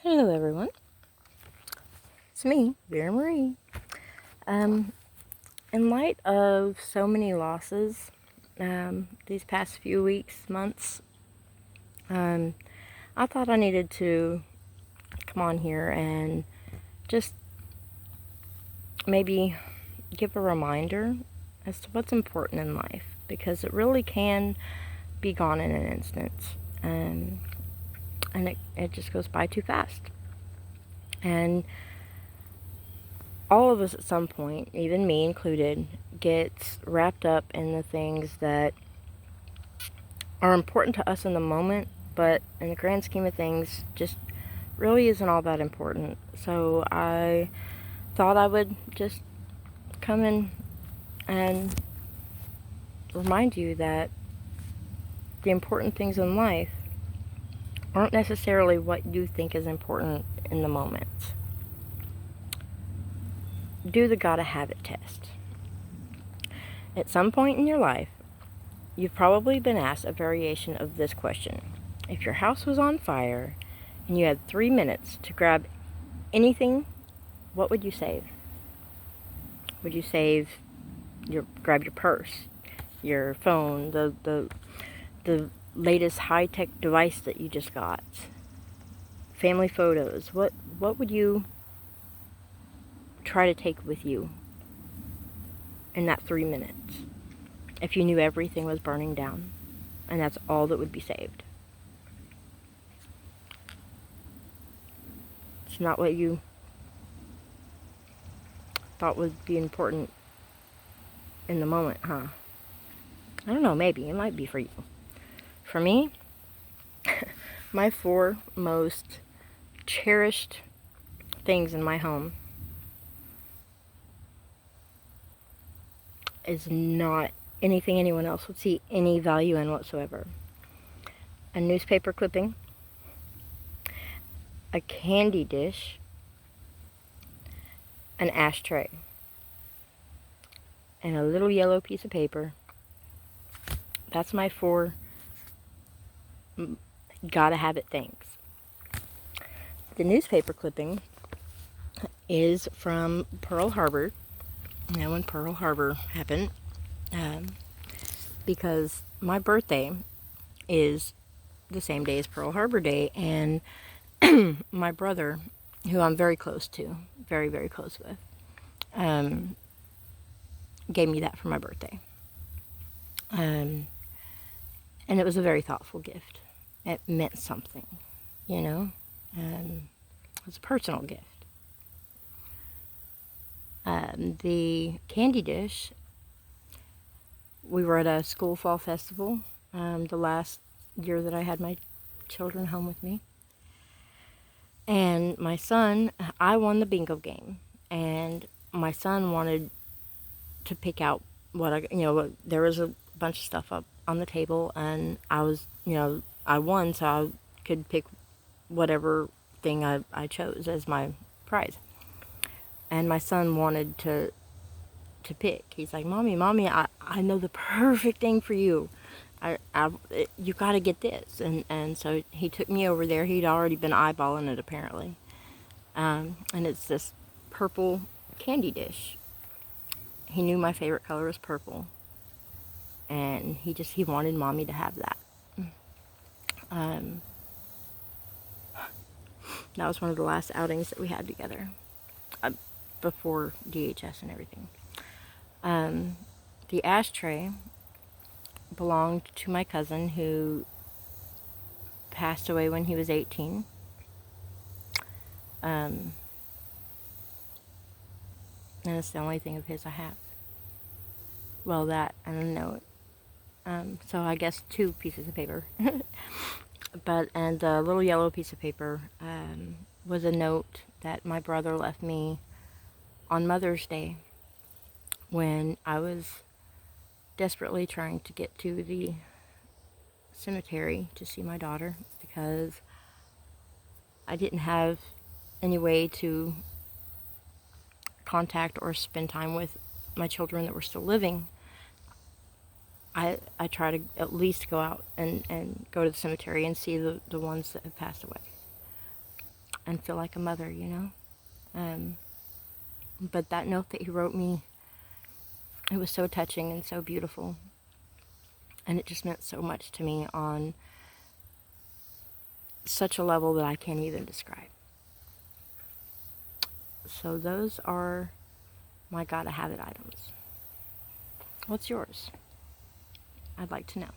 Hello everyone, it's me, Vera-marie. In light of so many losses these past few weeks, months, I thought I needed to come on here and just maybe give a reminder as to what's important in life, because it really can be gone in an instant, and it just goes by too fast. And all of us at some point, even me included, gets wrapped up in the things that are important to us in the moment, but in the grand scheme of things, just really isn't all that important. So I thought I would just come in and remind you that the important things in life aren't necessarily what you think is important in the moment. Do the gotta have it test. At some point in your life, you've probably been asked a variation of this question. If your house was on fire and you had 3 minutes to grab anything, what would you save? Would you grab your purse, your phone, the latest high-tech device that you just got, family photos? What would you try to take with you in that 3 minutes if you knew everything was burning down and that's all that would be saved? It's not what you thought would be important in the moment, huh? I don't know, maybe. It might be for you. For me, my 4 most cherished things in my home is not anything anyone else would see any value in whatsoever. A newspaper clipping, a candy dish, an ashtray, and a little yellow piece of paper. That's my 4 gotta have it things. The newspaper clipping is from Pearl Harbor. When Pearl Harbor happened, because my birthday is the same day as Pearl Harbor Day, and my brother, who I'm very close to, very, very close with, gave me that for my birthday. And it was a very thoughtful gift. It meant something, you know. It was a personal gift. The candy dish, we were at a school fall festival the last year that I had my children home with me. And my son, I won the bingo game, and my son wanted to pick out there was a bunch of stuff up on the table, and I won, so I could pick whatever thing I chose as my prize. And my son wanted to pick. He's like, Mommy, I know the perfect thing for you. You got to get this. And so he took me over there. He'd already been eyeballing it, apparently. And it's this purple candy dish. He knew my favorite color was purple. And he wanted Mommy to have that. That was one of the last outings that we had together. Before DHS and everything. The ashtray belonged to my cousin, who passed away when he was 18. And it's the only thing of his I have. Well, that and a note. So I guess 2 pieces of paper. And a little yellow piece of paper was a note that my brother left me on Mother's Day, when I was desperately trying to get to the cemetery to see my daughter, because I didn't have any way to contact or spend time with my children that were still living. I try to at least go out and go to the cemetery and see the ones that have passed away. and feel like a mother, But that note that he wrote me, it was so touching and so beautiful. And it just meant so much to me on such a level that I can't even describe. So those are my gotta have it items. What's yours? I'd like to know.